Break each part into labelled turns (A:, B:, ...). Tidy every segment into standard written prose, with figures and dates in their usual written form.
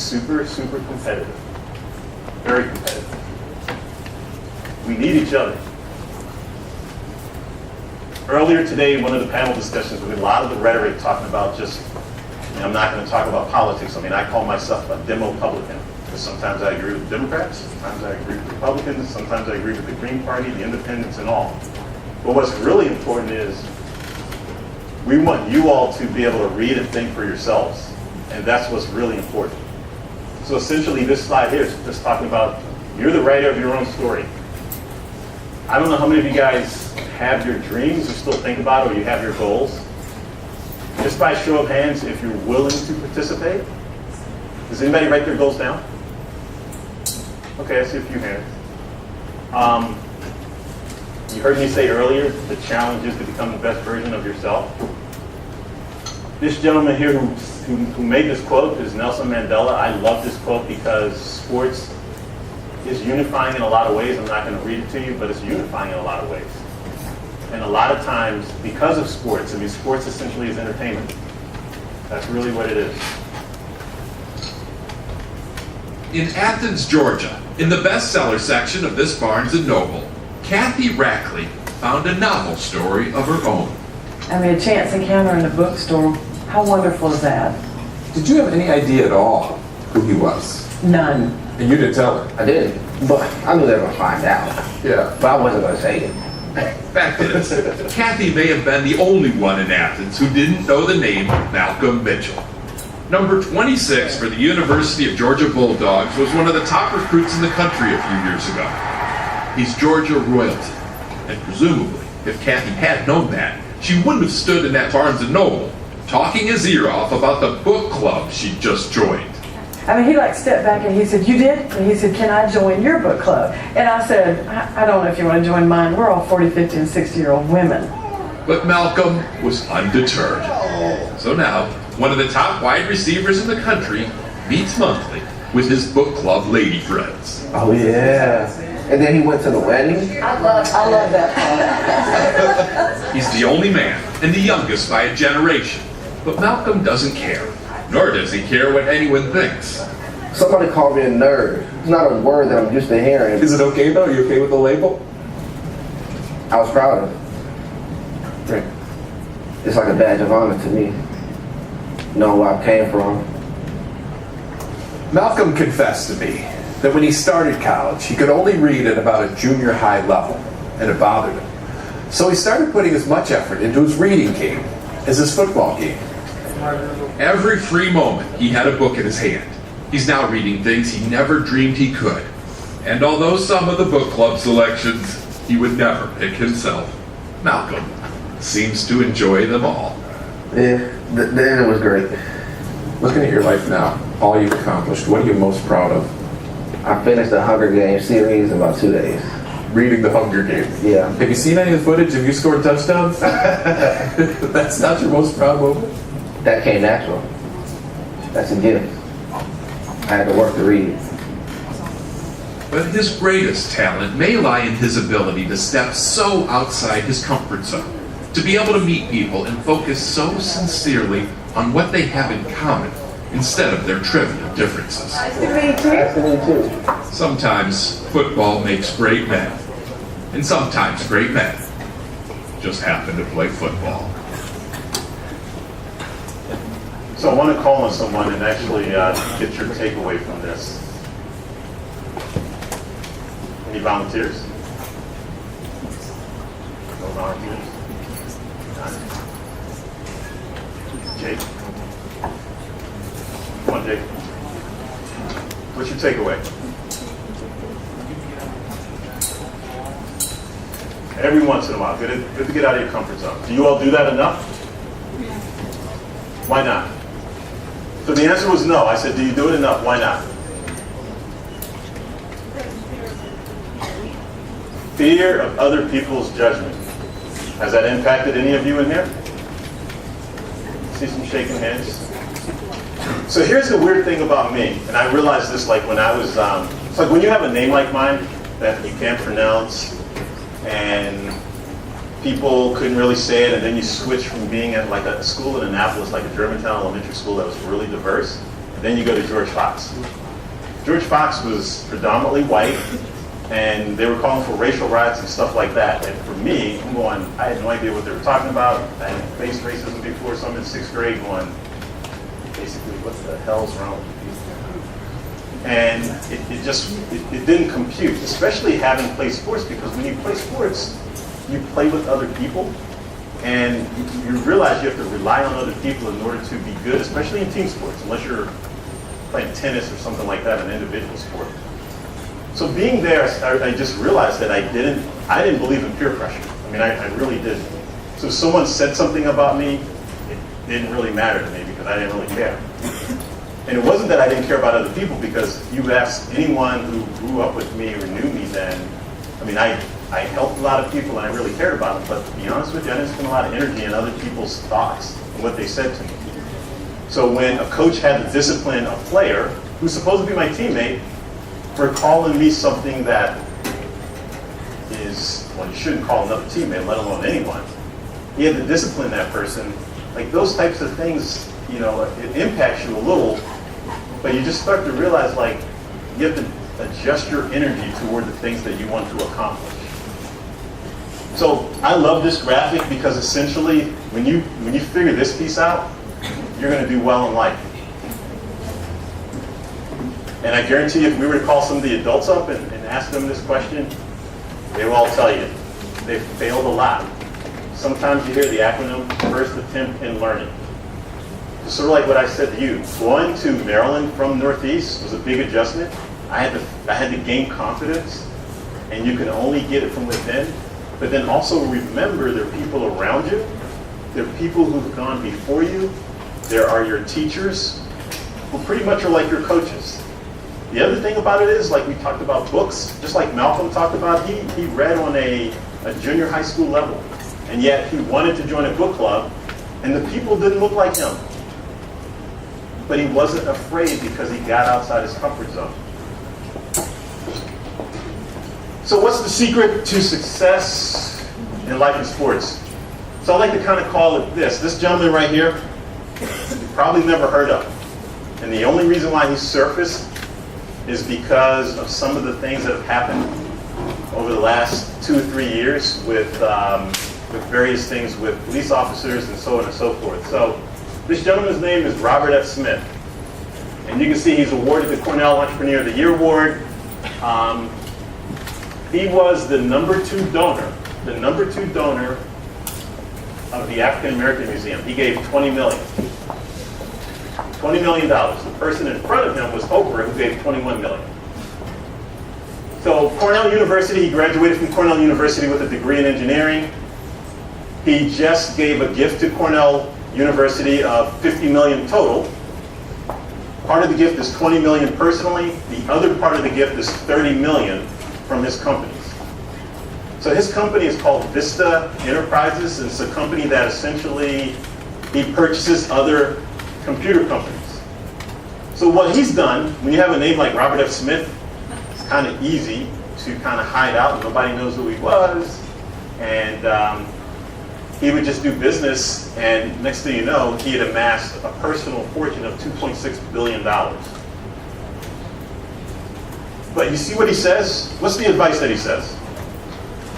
A: super, super competitive. Very competitive. We need each other. Earlier today, one of the panel discussions, we had a lot of the rhetoric talking about just, I'm not going to talk about politics. I mean, I call myself a Demo-Publican. Because sometimes I agree with Democrats, sometimes I agree with Republicans, sometimes I agree with the Green Party, the Independents, and all. But what's really important is we want you all to be able to read and think for yourselves. And that's what's really important. So essentially, this slide here is just talking about you're the writer of your own story. I don't know how many of you guys have your dreams or still think about it, or you have your goals. Just by show of hands, if you're willing to participate. Does anybody write their goals down? Okay, I see a few hands. You heard me say earlier, the challenge is to become the best version of yourself. This gentleman here who made this quote is Nelson Mandela. I love this quote because sports is unifying in a lot of ways. I'm not going to read it to you, but it's unifying in a lot of ways. And a lot of times, because of sports, I mean, sports essentially is entertainment. That's really what it is.
B: In Athens, Georgia, in the bestseller section of this Barnes & Noble, Kathy Rackley found a novel story of her own.
C: I mean, a chance encounter in a bookstore. How wonderful is that?
D: Did you have any idea at all who he was?
C: None.
D: And you didn't tell her?
E: I did, but I knew they were gonna find out.
D: Yeah.
E: But I wasn't gonna say it.
B: Fact is, Kathy may have been the only one in Athens who didn't know the name Malcolm Mitchell. Number 26 for the University of Georgia Bulldogs was one of the top recruits in the country a few years ago. He's Georgia royalty, and presumably, if Kathy had known that, she wouldn't have stood in that Barnes & Noble talking his ear off about the book club she'd just joined.
C: I mean, he like stepped back and he said, "You did?" And he said, "Can I join your book club?" And I said, I don't know if you want to join mine. We're all 40, 50, and 60-year-old women.
B: But Malcolm was undeterred. So now, one of the top wide receivers in the country meets monthly with his book club lady friends.
E: Oh yeah. And then he went to the wedding.
C: I love that part.
B: He's the only man and the youngest by a generation. But Malcolm doesn't care, nor does he care what anyone thinks.
E: Somebody called me a nerd. It's not a word that I'm used to hearing.
D: Is it okay though? Are you okay with the label?
E: I was proud of it. It's like a badge of honor to me. Knowing where I came from.
D: Malcolm confessed to me that when he started college, he could only read at about a junior high level, and it bothered him. So he started putting as much effort into his reading game as his football game.
B: Every free moment, he had a book in his hand. He's now reading things he never dreamed he could. And although some of the book club selections he would never pick himself, Malcolm seems to enjoy them all.
E: Yeah, then it was great.
D: Looking at your life now, all you've accomplished, what are you most proud of?
E: I finished the Hunger Games series in about 2 days.
D: Reading the Hunger Games.
E: Yeah.
D: Have you seen any of the footage? Have you scored touchdowns? That's not your most proud moment?
E: That came natural. That's a gift. I had to work to read it.
B: But his greatest talent may lie in his ability to step so outside his comfort zone, to be able to meet people and focus so sincerely on what they have in common instead of their trivial differences.
C: Nice to meet you.
E: Nice to meet you.
B: Sometimes football makes great men, and sometimes great men just happen to play football.
A: So I want to call on someone and actually get your takeaway from this. Any volunteers? No volunteers? Jake? Come on, Jake. What's your takeaway? Every once in a while, good to get out of your comfort zone. Do you all do that enough? Why not? So the answer was no. I said, do you do it enough? Why not? Fear of other people's judgment. Has that impacted any of you in here? See some shaking heads? So here's the weird thing about me, and I realized this like when I was, it's like when you have a name like mine that you can't pronounce, and people couldn't really say it, and then you switch from being at like a school in Annapolis, like a Germantown elementary school that was really diverse, and Then you go to George Fox. George Fox was predominantly white, and they were calling for racial riots and stuff like that. And for me, I'm going, I had no idea what they were talking about. I hadn't faced racism before, so I'm in 6th grade going, basically, what the hell's wrong with you? And it didn't compute, especially having played sports, because when you play sports, you play with other people, and you realize you have to rely on other people in order to be good, especially in team sports, unless you're playing tennis or something like that, an individual sport. So being there, I just realized that I didn't believe in peer pressure. I mean, I really didn't. So if someone said something about me, it didn't really matter to me because I didn't really care. And it wasn't that I didn't care about other people, because if you ask anyone who grew up with me or knew me then, I mean, I helped a lot of people and I really cared about them, but to be honest with you, I didn't spend a lot of energy in other people's thoughts and what they said to me. So when a coach had to discipline a player who's supposed to be my teammate for calling me something that is, well, you shouldn't call another teammate, let alone anyone, he had to discipline that person. Like, those types of things, you know, it impacts you a little, but you just start to realize, like, you have to adjust your energy toward the things that you want to accomplish. So I love this graphic because essentially, when you figure this piece out, you're going to do well in life. And I guarantee you, if we were to call some of the adults up and ask them this question, they will all tell you they've failed a lot. Sometimes you hear the acronym, first attempt in learning. It's sort of like what I said to you. Going to Maryland from Northeast was a big adjustment. I had to gain confidence, and you can only get it from within. But then also remember, there are people around you. There are people who've gone before you. There are your teachers, who pretty much are like your coaches. The other thing about it is, like we talked about books, just like Malcolm talked about, he read on a junior high school level, and yet he wanted to join a book club, and the people didn't look like him. But he wasn't afraid because he got outside his comfort zone. So what's the secret to success in life and sports? So I like to kind of call it this. This gentleman right here, you probably never heard of. And the only reason why he surfaced is because of some of the things that have happened over the last 2 or 3 years with various things with police officers and so on and so forth. So this gentleman's name is Robert F. Smith. And you can see he's awarded the Cornell Entrepreneur of the Year Award. He was the number 2 donor of the African American Museum. He gave $20 million. $20 million. The person in front of him was Oprah, who gave $21 million. So Cornell University, he graduated from Cornell University with a degree in engineering. He just gave a gift to Cornell University of $50 million total. Part of the gift is $20 million personally. The other part of the gift is $30 million from his companies. So his company is called Vista Enterprises, and it's a company that essentially he purchases other computer companies. So what he's done, when you have a name like Robert F. Smith, it's kind of easy to kind of hide out and nobody knows who he was. And he would just do business, and next thing you know, he had amassed a personal fortune of $2.6 billion. But you see what he says? What's the advice that he says?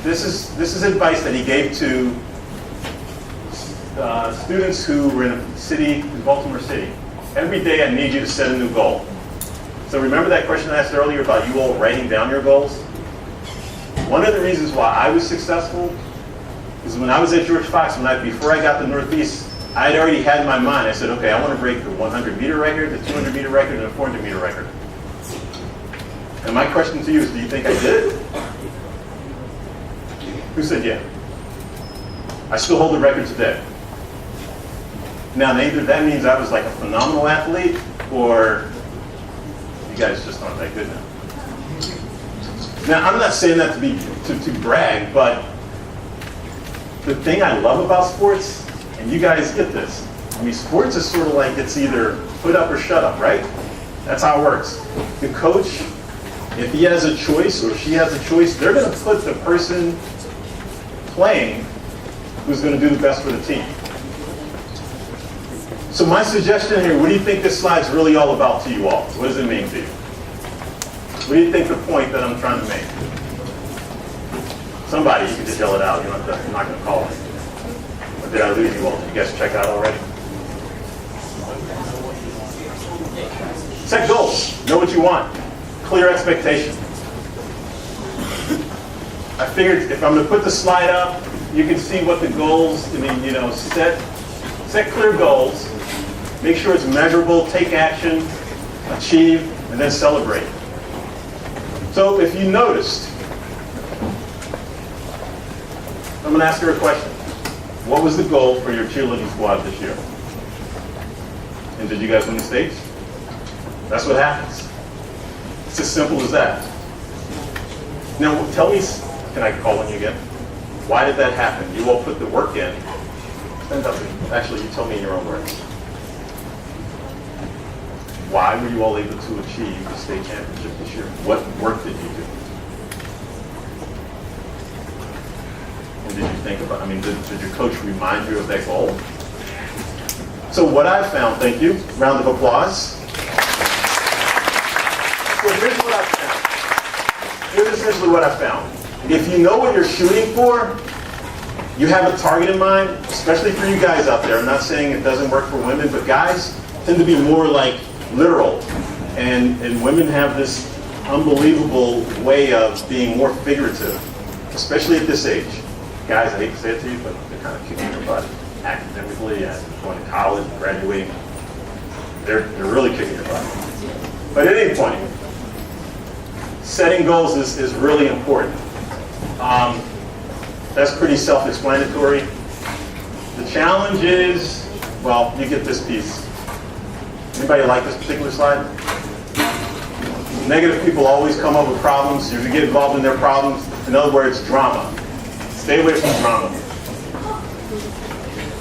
A: This is advice that he gave to students who were in a city, in Baltimore City. Every day I need you to set a new goal. So remember that question I asked earlier about you all writing down your goals? One of the reasons why I was successful is when I was at George Fox, before I got to Northeast, I had already had in my mind, I said, okay, I want to break the 100-meter record, the 200-meter record, and the 400-meter record. And my question to you is, do you think I did it? Who said yeah? I still hold the record today. Now, either that means I was like a phenomenal athlete, or you guys just aren't that good now. Now, I'm not saying that to brag, but the thing I love about sports, and you guys get this, I mean, sports is sort of like it's either put up or shut up, right? That's how it works. The coach, if he has a choice or she has a choice, they're going to put the person playing who's going to do the best for the team. So my suggestion here, what do you think this slide's really all about to you all? What does it mean to you? What do you think the point that I'm trying to make? Somebody, you can just yell it out. I'm not going to call it. Or did I lose you all? Did you guys check out already? Set goals. Know what you want. Clear expectation. I figured if I'm going to put the slide up, you can see what the goals, set clear goals, make sure it's measurable, take action, achieve, and then celebrate. So if you noticed, I'm going to ask her a question. What was the goal for your cheerleading squad this year? And did you guys win the states? That's what happens. It's as simple as that. Now tell me, can I call on you again? Why did that happen? You all put the work in. Stand up. Actually, you tell me in your own words. Why were you all able to achieve the state championship this year? What work did you do? And did you think about, did your coach remind you of that goal? So what I found, thank you, round of applause. So here's what I found. Here's essentially what I found. If you know what you're shooting for, you have a target in mind, especially for you guys out there. I'm not saying it doesn't work for women, but guys tend to be more like literal. And women have this unbelievable way of being more figurative, especially at this age. Guys, I hate to say it to you, but they're kind of kicking their butt academically and going to college, graduating. They're really kicking your butt. But at any point, setting goals is really important. That's pretty self-explanatory. The challenge is, well, you get this piece. Anybody like this particular slide? Negative people always come up with problems. You get involved in their problems. In other words, drama. Stay away from drama.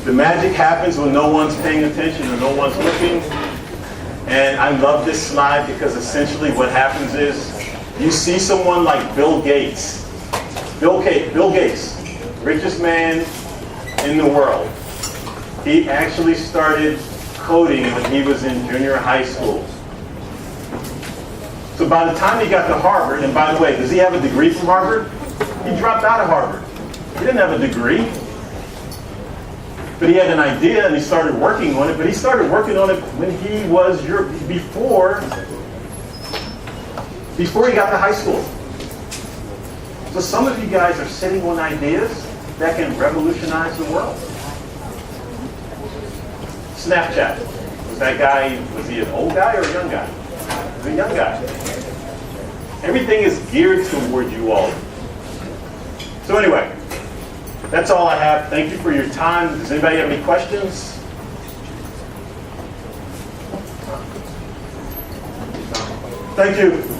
A: The magic happens when no one's paying attention or no one's looking. And I love this slide because essentially what happens is you see someone like Bill Gates. Bill Gates, richest man in the world. He actually started coding when he was in junior high school. So by the time he got to Harvard, and by the way, does he have a degree from Harvard? He dropped out of Harvard. He didn't have a degree. But he had an idea and he started working on it, but he started working on it when he was before he got to high school. So some of you guys are sitting on ideas that can revolutionize the world. Snapchat. Was he an old guy or a young guy? He was a young guy. Everything is geared toward you all. So anyway, that's all I have. Thank you for your time. Does anybody have any questions? Thank you.